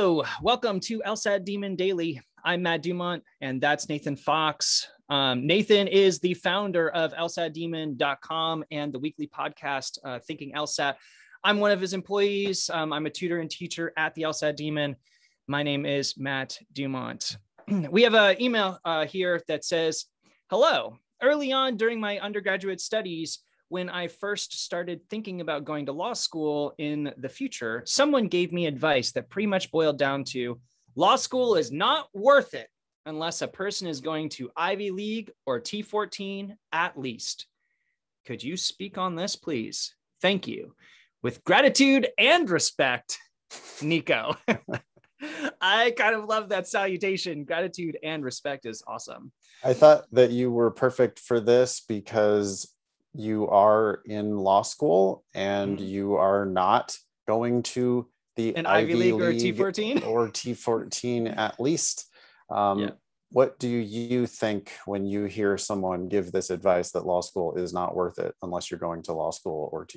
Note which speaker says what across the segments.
Speaker 1: Hello, welcome to LSAT Demon Daily. I'm Matt Dumont, and that's Nathan Fox. Nathan is the founder of LSATdemon.com and the weekly podcast, Thinking LSAT. I'm one of his employees. I'm a tutor and teacher at the LSAT Demon. My name is Matt Dumont. We have an email here that says, hello. Early on during my undergraduate studies, when I first started thinking about going to law school in the future, someone gave me advice that pretty much boiled down to law school is not worth it unless a person is going to Ivy League or T14 at least. Could you speak on this, please? Thank you. With gratitude and respect, Nico. I kind of love that salutation. Gratitude and respect is awesome.
Speaker 2: I thought that you were perfect for this because you are in law school and you are not going to the
Speaker 1: An Ivy League or T14
Speaker 2: or T14 at least. What do you think when you hear someone give this advice that law school is not worth it unless you're going to law school or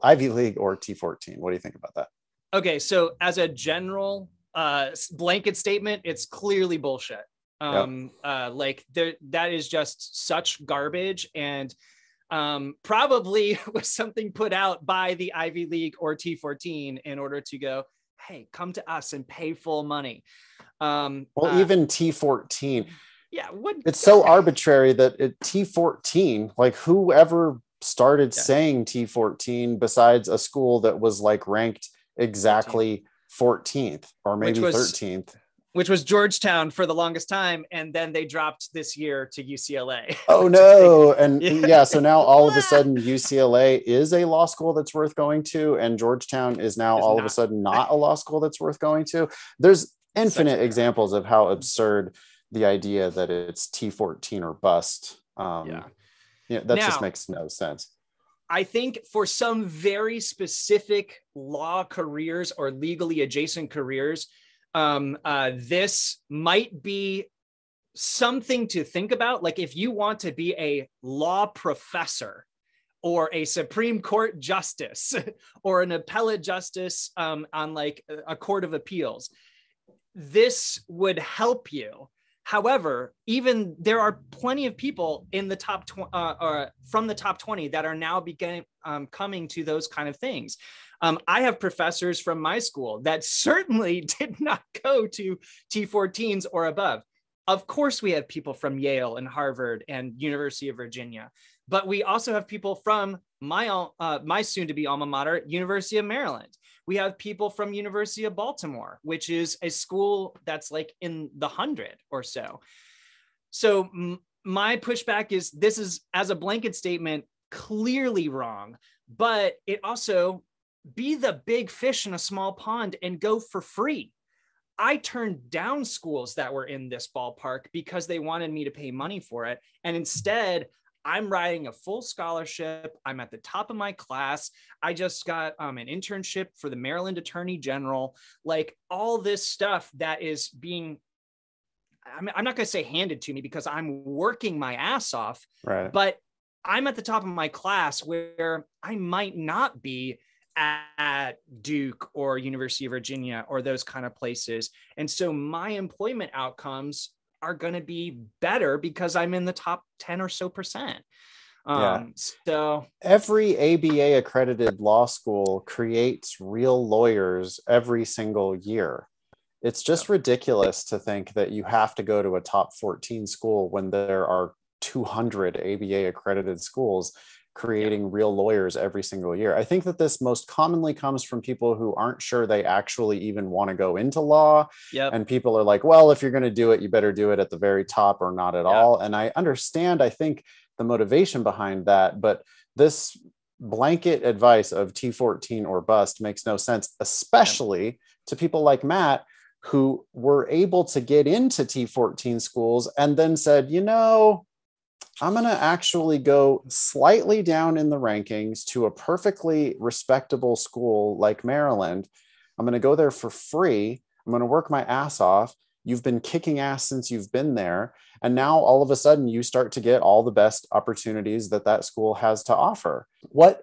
Speaker 2: Ivy League or T14? What do you think about that?
Speaker 1: Okay, so as a general blanket statement, it's clearly bullshit. That is just such garbage, and probably was something put out by the Ivy League or T14 in order to go, hey, come to us and pay full money.
Speaker 2: Even T14.
Speaker 1: Yeah.
Speaker 2: It's so arbitrary that at T14, like whoever started saying T14 besides a school that was like ranked exactly 14th or maybe 13th.
Speaker 1: Which was Georgetown for the longest time. And then they dropped this year to UCLA.
Speaker 2: Oh, no. And so now all of a sudden UCLA is a law school that's worth going to. And Georgetown is now all of a sudden not a law school that's worth going to. There's infinite examples of how absurd the idea that it's T14 or bust. Just makes no sense.
Speaker 1: I think for some very specific law careers or legally adjacent careers, this might be something to think about. Like if you want to be a law professor or a Supreme Court justice or an appellate justice on like a court of appeals, this would help you. However, even there are plenty of people in the top from the top 20 that are now coming to those kind of things. I have professors from my school that certainly did not go to T14s or above. Of course, we have people from Yale and Harvard and University of Virginia, but we also have people from my soon-to-be alma mater, University of Maryland. We have people from University of Baltimore, which is a school that's like in the 100 or so. So my pushback is this is, as a blanket statement, clearly wrong, but it also be the big fish in a small pond and go for free. I turned down schools that were in this ballpark because they wanted me to pay money for it. And instead, I'm riding a full scholarship. I'm at the top of my class. I just got an internship for the Maryland Attorney General. Like all this stuff that is being, I'm not going to say handed to me because I'm working my ass off,
Speaker 2: right?
Speaker 1: But I'm at the top of my class where I might not be at Duke or University of Virginia or those kind of places. And so my employment outcomes are going to be better because I'm in the top 10 or so percent. So
Speaker 2: every ABA accredited law school creates real lawyers every single year. It's just ridiculous to think that you have to go to a top 14 school when there are 200 ABA accredited schools creating real lawyers every single year. I think that this most commonly comes from people who aren't sure they actually even want to go into law. And people are like, well, if you're going to do it, you better do it at the very top or not at all. And I understand, I think, the motivation behind that, but this blanket advice of T14 or bust makes no sense, especially to people like Matt, who were able to get into T14 schools and then said, I'm going to actually go slightly down in the rankings to a perfectly respectable school like Maryland. I'm going to go there for free. I'm going to work my ass off. You've been kicking ass since you've been there. And now all of a sudden you start to get all the best opportunities that school has to offer.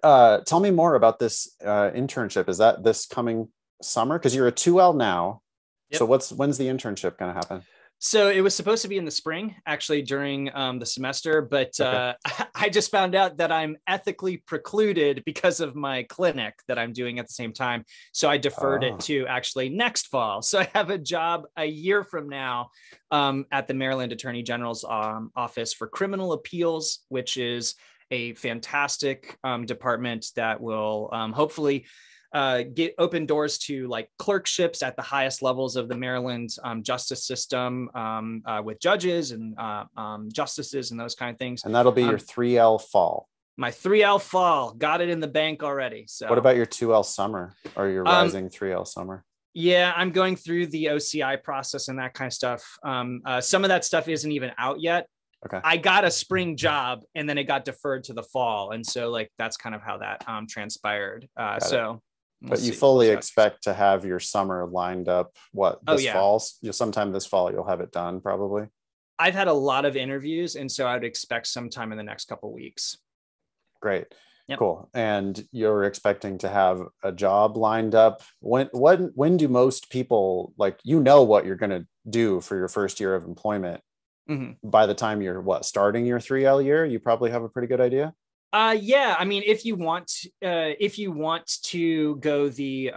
Speaker 2: Tell me more about this internship. Is that this coming summer? Because you're a 2L now.
Speaker 1: Yep.
Speaker 2: So when's the internship going to happen?
Speaker 1: So it was supposed to be in the spring, actually, during the semester, but
Speaker 2: Okay.
Speaker 1: I just found out that I'm ethically precluded because of my clinic that I'm doing at the same time. So I deferred it to actually next fall. So I have a job a year from now at the Maryland Attorney General's Office for Criminal Appeals, which is a fantastic department that will hopefully get open doors to like clerkships at the highest levels of the Maryland justice system with judges and justices and those kind of things.
Speaker 2: And that'll be your 3L fall.
Speaker 1: My 3L fall, got it in the bank already. So
Speaker 2: what about your 2L summer or your rising 3L summer?
Speaker 1: Yeah, I'm going through the OCI process and that kind of stuff. Some of that stuff isn't even out yet.
Speaker 2: Okay.
Speaker 1: I got a spring job and then it got deferred to the fall. And so like, that's kind of how that transpired.
Speaker 2: But you fully expect to have your summer lined up this fall? Sometime this fall, you'll have it done probably.
Speaker 1: I've had a lot of interviews, and so I would expect sometime in the next couple of weeks.
Speaker 2: Great.
Speaker 1: Yep.
Speaker 2: Cool. And you're expecting to have a job lined up. When do most people, like, what you're going to do for your first year of employment? Mm-hmm. By the time you're starting your 3L year, you probably have a pretty good idea.
Speaker 1: Yeah, I mean, if you want to go the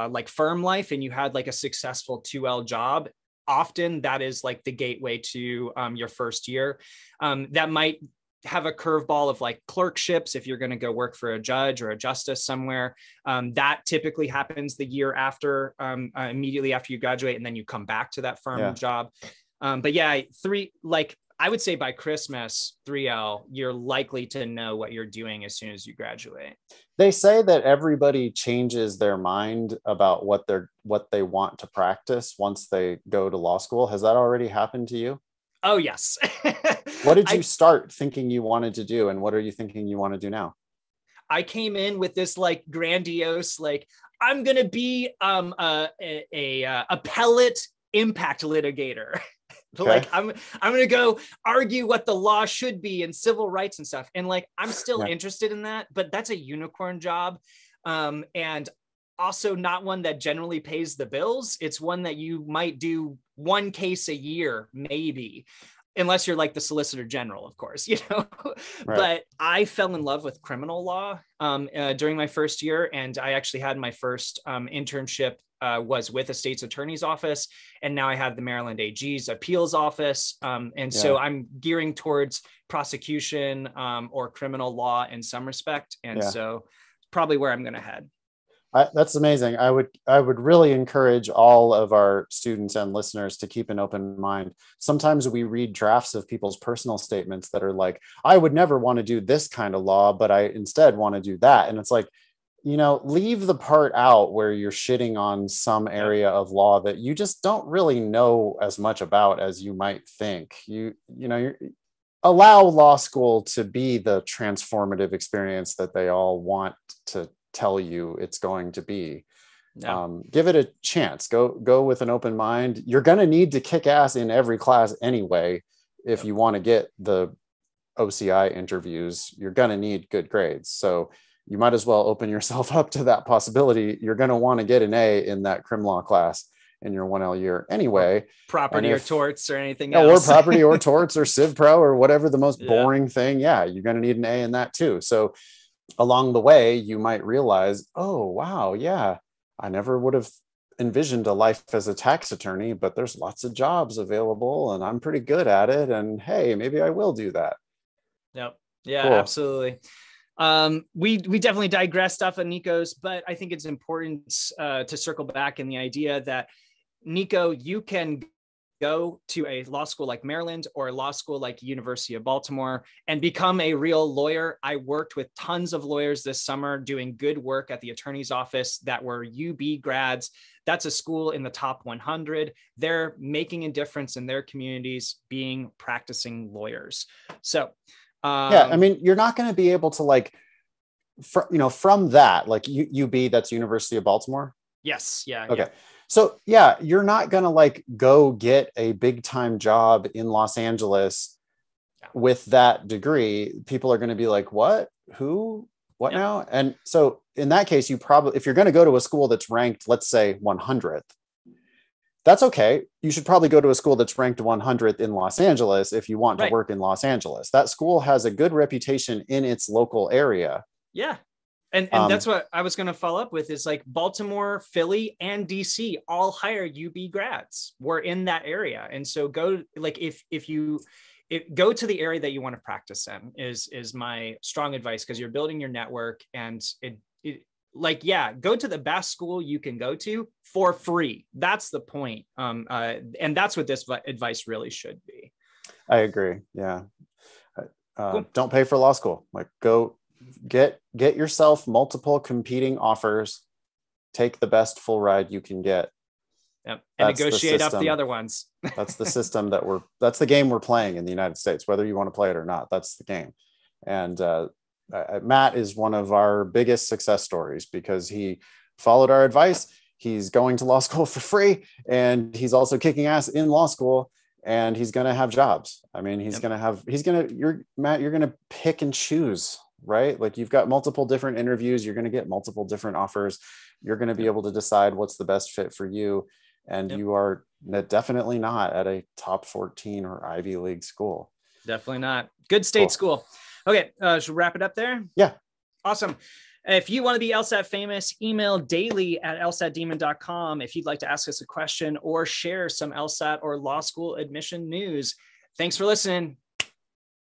Speaker 1: like firm life and you had like a successful 2L job, often that is like the gateway to your first year. That might have a curveball of like clerkships if you're going to go work for a judge or a justice somewhere. That typically happens the year after, immediately after you graduate, and then you come back to that firm job. But yeah, I would say by Christmas, 3L, you're likely to know what you're doing as soon as you graduate.
Speaker 2: They say that everybody changes their mind about what they want to practice once they go to law school. Has that already happened to you?
Speaker 1: Oh, yes.
Speaker 2: What did you start thinking you wanted to do, and what are you thinking you want to do now?
Speaker 1: I came in with this like grandiose, like, I'm going to be a appellate impact litigator. Okay. Like I'm going to go argue what the law should be and civil rights and stuff. And like, I'm still interested in that, but that's a unicorn job. And also not one that generally pays the bills. It's one that you might do one case a year, maybe, unless you're like the Solicitor General, of course, Right. But I fell in love with criminal law during my first year. And I actually had my first internship was with a state's attorney's office. And now I have the Maryland AG's appeals office. So I'm gearing towards prosecution or criminal law in some respect. And so probably where I'm going to head.
Speaker 2: That's amazing. I would really encourage all of our students and listeners to keep an open mind. Sometimes we read drafts of people's personal statements that are like, I would never want to do this kind of law, but I instead want to do that. And it's like, leave the part out where you're shitting on some area of law that you just don't really know as much about as you might think. You allow law school to be the transformative experience that they all want to tell you it's going to be. Give it a chance. Go with an open mind. You're going to need to kick ass in every class anyway. If you want to get the OCI interviews, you're going to need good grades. So you might as well open yourself up to that possibility. You're going to want to get an A in that crim law class in your 1L year anyway.
Speaker 1: Or property or torts or anything else.
Speaker 2: Or property or torts or Civ Pro or whatever the most boring thing. Yeah, you're going to need an A in that too. So along the way, you might realize, oh, wow, yeah, I never would have envisioned a life as a tax attorney, but there's lots of jobs available and I'm pretty good at it. And hey, maybe I will do that.
Speaker 1: Yep. Yeah, cool. Absolutely. We definitely digressed off of Nico's, but I think it's important to circle back in the idea that, Nico, you can go to a law school like Maryland or a law school like University of Baltimore and become a real lawyer. I worked with tons of lawyers this summer doing good work at the attorney's office that were UB grads. That's a school in the top 100. They're making a difference in their communities being practicing lawyers. So
Speaker 2: I mean, you're not going to be able to from that, like UB, that's University of Baltimore.
Speaker 1: Yes. Yeah.
Speaker 2: Okay. Yeah. So yeah, you're not going to go get a big time job in Los Angeles with that degree. People are going to be like, what, who, what
Speaker 1: Yep.
Speaker 2: now? And so in that case, you probably, if you're going to go to a school that's ranked, let's say 100th, that's okay. You should probably go to a school that's ranked 100th in Los Angeles if you want to
Speaker 1: Right.
Speaker 2: work in Los Angeles. That school has a good reputation in its local area.
Speaker 1: Yeah. And that's what I was going to follow up with is like Baltimore, Philly, and DC all hire UB grads. We're in that area. And so go, like, if you go to the area that you want to practice in is my strong advice, because you're building your network. And like, yeah, go to the best school you can go to for free. That's the point. And that's what this advice really should be.
Speaker 2: I agree. Yeah.
Speaker 1: Cool.
Speaker 2: Don't pay for law school. Like, go get yourself multiple competing offers, take the best full ride you can get.
Speaker 1: Yep. And negotiate up the other ones.
Speaker 2: That's the system that's the game we're playing in the United States, whether you want to play it or not. That's the game. And Matt is one of our biggest success stories because he followed our advice. He's going to law school for free, and he's also kicking ass in law school, and he's going to have jobs. I mean, Matt, you're going to pick and choose, right? Like, you've got multiple different interviews. You're going to get multiple different offers. You're going to be able to decide what's the best fit for you. And you are definitely not at a top 14 or Ivy League school.
Speaker 1: Definitely not. Good state school. Okay. Should we wrap it up there?
Speaker 2: Yeah.
Speaker 1: Awesome. If you want to be LSAT famous, email daily@lsatdemon.com if you'd like to ask us a question or share some LSAT or law school admission news. Thanks for listening.